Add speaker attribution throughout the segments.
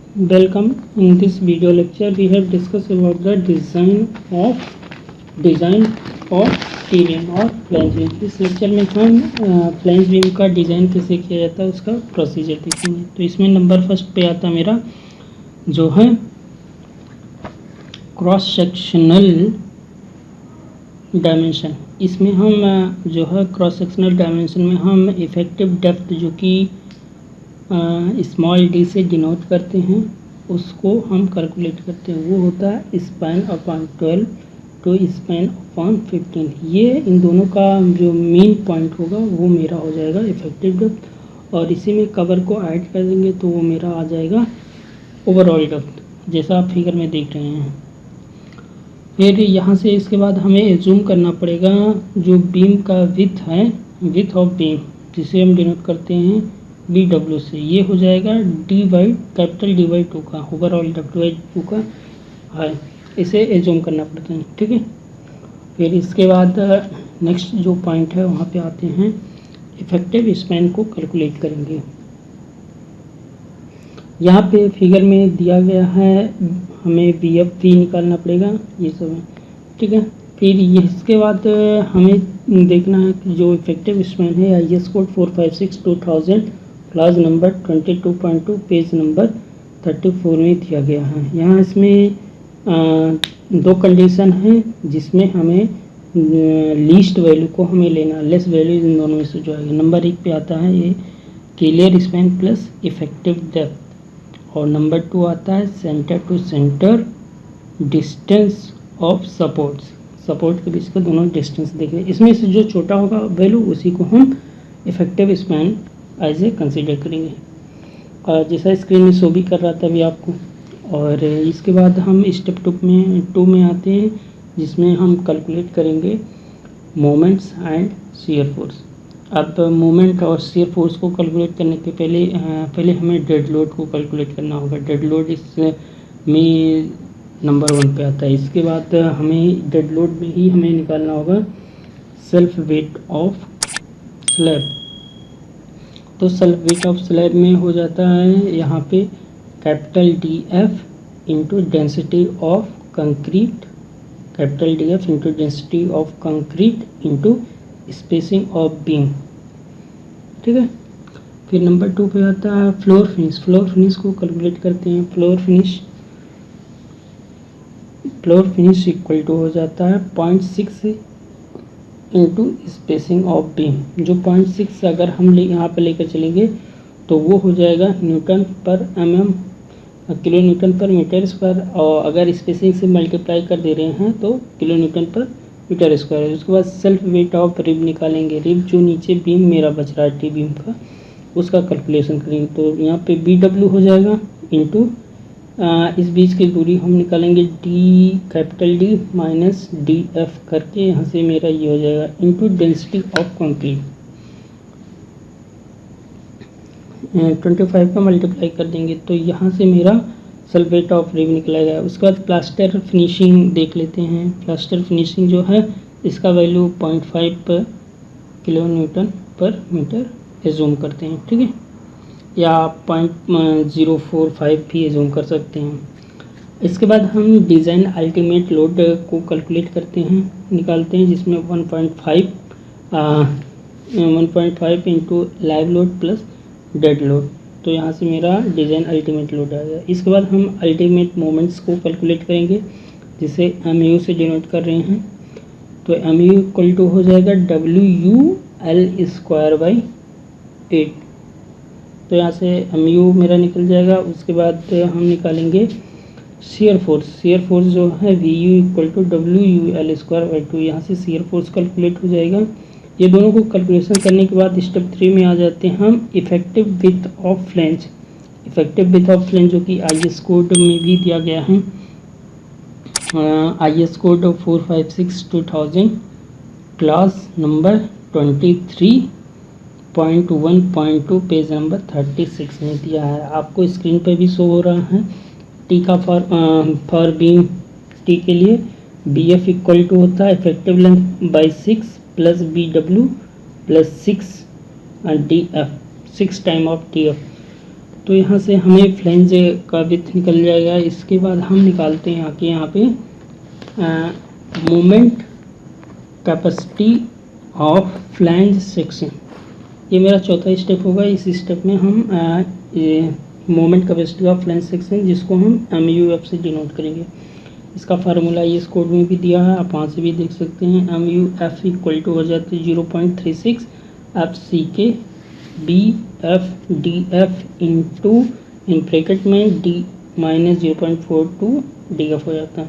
Speaker 1: Welcome. In this video lecture, we have discussed about the design of T-beam और flange beam. इस lecture में हम flange beam का design कैसे किया जाता है उसका प्रोसीजर देखेंगे। तो इसमें नंबर फर्स्ट पे आता मेरा जो है क्रॉस सेक्शनल डायमेंशन। इसमें हम जो है क्रॉस सेक्शनल डायमेंशन में हम इफ़ेक्टिव डेप्थ जो कि स्मॉल डी से डिनोट करते हैं उसको हम कैलकुलेट करते हैं। वो होता है span upon 12 to span upon 15। ये इन दोनों का जो मेन पॉइंट होगा वो मेरा हो जाएगा इफ़ेक्टिव डेप्थ, और इसी में कवर को ऐड कर देंगे तो वो मेरा आ जाएगा ओवरऑल डेप्थ, जैसा आप फिगर में देख रहे हैं। फिर यहाँ से इसके बाद हमें एज्यूम करना पड़ेगा जो बीम का विथ है, विथ ऑफ बीम, जिसे हम डिनोट करते हैं BW से। ये हो जाएगा कैपिटल D/2 का ओवरऑल W/2 का है, इसे एज्यूम करना पड़ता है। ठीक है। फिर इसके बाद नेक्स्ट जो पॉइंट है वहाँ पे आते हैं इफ़ेक्टिव स्पैन को कैलकुलेट करेंगे। यहाँ पे फिगर में दिया गया है हमें BF निकालना पड़ेगा, ये सब है। ठीक है। फिर इसके बाद हमें देखना है कि जो इफ़ेक्टिव स्पैन है IS code 456/2000 class number 22.2 page number 34 में दिया गया है। यहाँ इसमें दो कंडीशन है जिसमें हमें लीस्ट वैल्यू को हमें लेना, लेस वैल्यू इन दोनों में से जो आएगा। नंबर 1 पे आता है ये clear span plus effective depth, और नंबर 2 आता है centre to centre distance of support के बीच का दोनों डिस्टेंस देखें। इसमें से जो छोटा होगा वैल्यू उसी को हम effective span as a consider करेंगे, और जैसा स्क्रीन में शो भी कर रहा था अभी आपको। और इसके बाद हम स्टेप 2 में आते हैं जिसमें हम कैलकुलेट करेंगे मोमेंट्स एंड शियर फोर्स। अब मोमेंट और शियर फोर्स को कैलकुलेट करने के पहले हमें डेड लोड को कैलकुलेट करना होगा। डेड लोड इसमें नंबर 1 पे आता है। इसके बाद हमें डेड लोड में ही हमें निकालना होगा सेल्फ वेट ऑफ स्लैब। तो सेल्फ वेट ऑफ स्लैब में हो जाता है यहाँ पे capital DF into density of concrete, capital DF into density of concrete into spacing of beam. ठीक है। फिर नंबर 2 पे आता है फ्लोर फिनिश को कैलकुलेट करते हैं। फ्लोर फिनिश इक्वल टू हो जाता है 0.6 इंटू स्पेसिंग ऑफ बीम। जो 0.6 अगर हम यहाँ पर लेकर चलेंगे तो वो हो जाएगा न्यूटन पर mm, किलो न्यूटन पर मीटर स्क्वायर, और अगर स्पेसिंग से मल्टीप्लाई कर दे रहे हैं तो किलो न्यूटन पर मीटर स्क्वायर। उसके बाद सेल्फ वेट ऑफ रिब निकालेंगे। रिब जो नीचे बीम मेरा बच रहा है टी बीम का, उसका कैलकुलेशन करेंगे। तो यहाँ पे BW हो जाएगा इंटू इस बीच की दूरी हम निकालेंगे कैपिटल D माइनस DF करके, यहाँ से मेरा ये हो जाएगा इंटू डेंसिटी ऑफ कंक्रीट 25 का मल्टीप्लाई कर देंगे तो यहाँ से मेरा सेल्फ वेट ऑफ रिब निकलेगा। उसके बाद प्लास्टर फिनिशिंग देख लेते हैं। प्लास्टर फिनिशिंग जो है इसका वैल्यू 0.5 किलो न्यूटन पर मीटर एज्यूम करते हैं। ठीक है, या 0.045 भी एज्यूम कर सकते हैं। इसके बाद हम डिज़ाइन अल्टीमेट लोड को कैलकुलेट करते हैं, निकालते हैं, जिसमें 1.5 into live load plus dead load. तो यहाँ से मेरा डिज़ाइन अल्टीमेट लोड आएगा। इसके बाद हम अल्टीमेट मोमेंट्स को कैलकुलेट करेंगे, जिसे MU से डिनोट कर रहे हैं। तो MU इक्वल टू हो जाएगा WUL²/8। तो यहाँ से MU मेरा निकल जाएगा। उसके बाद हम निकालेंगे शियर फोर्स जो है VU इक्वल टू WUL²/2। यहाँ से शियर फोर्स कैलकुलेट हो जाएगा। ये दोनों को कैलकुलेशन करने के बाद स्टेप 3 में आ जाते हैं हम effective width of flange. Effective width of flange जो कि IS कोड में भी दिया गया है, IS code 456/2000 class number 23.1.2 page number 36 में दिया है। आपको स्क्रीन पर भी शो हो रहा है। टी का फॉर बीम टी के लिए BF इक्वल टू होता है effective length by 6 plus BW plus 6 DF 6 time of TF। तो यहाँ से हमें फ्लैंज का विड्थ निकल जाएगा। इसके बाद हम निकालते हैं आके यहाँ पे moment capacity of flange section. ये मेरा चौथा स्टेप होगा। इस स्टेप में हम moment capacity of flange section, जिसको हम MUF से डिनोट करेंगे। इसका फार्मूला इस कोड में भी दिया है, आप वहाँ से भी देख सकते हैं। MUF इक्वल टू हो जाती है 0.36 FCK BF into in bracket में D माइनस 0.42 DF हो जाता है।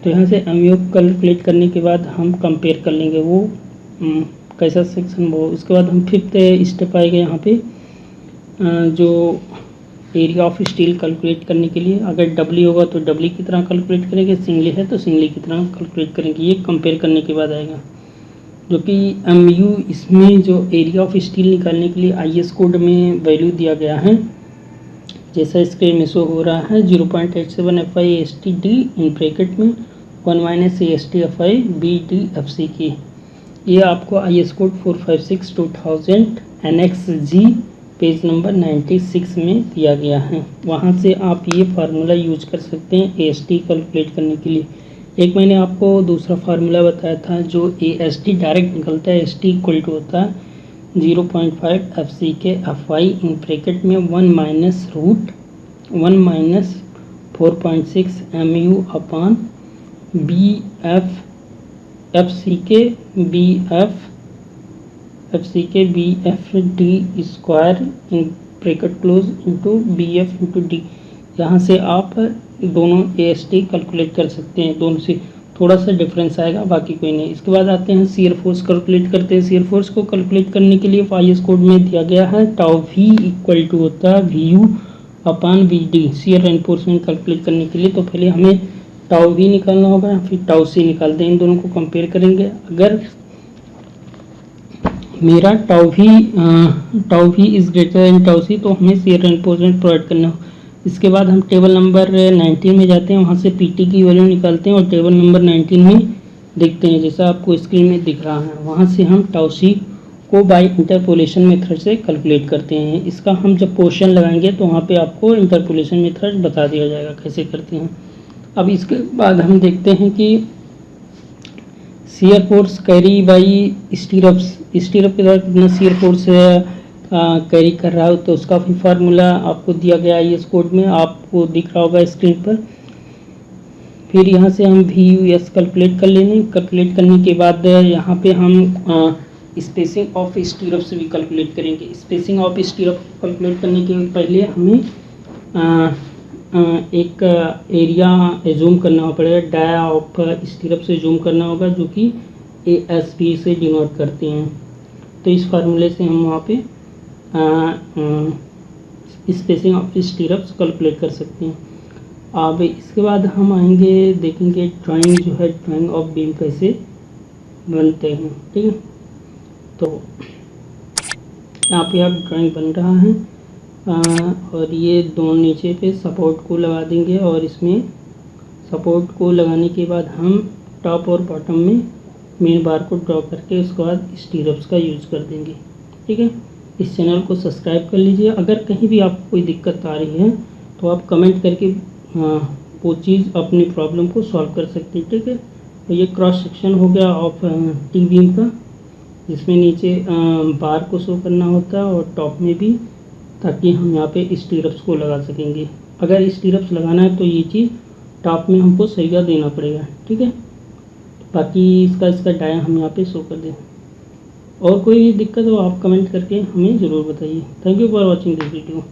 Speaker 1: तो यहाँ से MUF कैलकुलेट करने के बाद हम कंपेयर कर लेंगे वो कैसा सेक्शन वो। उसके बाद हम फिफ्थ स्टेप आएगा यहाँ पे जो एरिया ऑफ स्टील कैलकुलेट करने के लिए। अगर डबली होगा तो डबली की तरह कैलकुलेट करेंगे, सिंगली है तो सिंगली की तरह कैलकुलेट करेंगे। ये कंपेयर करने के बाद आएगा, जो कि MU इसमें जो एरिया ऑफ स्टील निकालने के लिए IS कोड में वैल्यू दिया गया है, जैसा स्क्रीन में शो हो रहा है 0.87 FI/ST/D इन ब्रैकेट में 1 minus AST FI BD FC की। ये आपको IS code 456/2000 NX G page number 96 में दिया गया है। वहाँ से आप ये फार्मूला यूज कर सकते हैं AST कैलकुलेट करने के लिए। एक मैंने आपको दूसरा फार्मूला बताया था जो AST डायरेक्ट निकलता है। ST इक्वल टू होता है 0.5 FCK FI इन ब्रैकेट में 1 minus 4.6 MU upon BF FCK BFD square in bracket close into BF into D। यहाँ से आप दोनों AST कैलकुलेट कर सकते हैं। दोनों से थोड़ा सा डिफरेंस आएगा, बाकी कोई नहीं। इसके बाद आते हैं शियर फोर्स कैलकुलेट करते हैं। शियर फोर्स को कैलकुलेट करने के लिए IS कोड में दिया गया है टाउ V इक्वल टू होता है VU upon VD। Shear reinforcement calculate करने के लिए तो पहले हमें टाउ V निकालना होगा, फिर टाउ C निकालते हैं। इन दोनों को कंपेयर करेंगे। अगर मेरा tau V is greater than tau C तो हमें शियर रेनफोर्समेंट प्रोवाइड करना होगा। इसके बाद हम टेबल नंबर 19 में जाते हैं, वहाँ से PT की वैल्यू निकालते हैं और टेबल नंबर 19 में देखते हैं जैसा आपको स्क्रीन में दिख रहा है। वहाँ से हम टाउ C को बाय इंटरपोलेशन मेथड से कैलकुलेट करते हैं। इसका हम जब क्वेश्चन लगाएंगे तो वहाँ पे आपको इंटरपोलेशन मेथड बता दिया जाएगा कैसे करते हैं। अब इसके बाद हम देखते हैं कि shear force carry by stirrups के द्वारा कितना शियर फोर्स कैरी कर रहा हो, तो उसका भी फार्मूला आपको दिया गया है इस कोड में, आपको दिख रहा होगा स्क्रीन पर। फिर यहाँ से हम VUS कैलकुलेट कर लेंगे। कैलकुलेट करने के बाद यहाँ पे हम स्पेसिंग ऑफ स्टीरप्स भी कैलकुलेट करेंगे। स्पेसिंग ऑफ स्टीरप कैलकुलेट करने के पहले हमें एक एरिया जूम करना पड़ेगा, डाया ऑफ स्टीरप से जूम करना होगा, जो कि ASP से डिनोट करते हैं। तो इस फार्मूले से हम वहाँ पे स्पेसिंग ऑफ स्टीरप्स कैलकुलेट कर सकते हैं। अब इसके बाद हम आएंगे, देखेंगे ड्राइंग जो है, ड्राइंग ऑफ बीम कैसे बनते हैं। ठीक है, तो यहाँ पे आप ड्राइंग बन रहा है और ये दोनों नीचे पे सपोर्ट को लगा देंगे और इसमें सपोर्ट को लगाने के बाद हम टॉप और बॉटम में मेन बार को ड्रॉ करके उसके बाद स्टीरप्स का यूज़ कर देंगे। ठीक है, इस चैनल को सब्सक्राइब कर लीजिए। अगर कहीं भी आपको कोई दिक्कत आ रही है तो आप कमेंट करके वो चीज़ अपनी प्रॉब्लम को सॉल्व कर सकते हैं। ठीक है, तो ये क्रॉस सेक्शन हो गया ऑफ टी बीम का, जिसमें नीचे बार को शो करना होता है और टॉप में भी, ताकि हम यहाँ पे स्टीरप्स को लगा सकेंगे। अगर स्टीरप्स लगाना है तो ये चीज़ टॉप में हमको सरिया देना पड़ेगा। ठीक है, बाकी इसका डाया हम यहाँ पे शो कर दें। और कोई दिक्कत हो आप कमेंट करके हमें ज़रूर बताइए। Thank you for watching this video.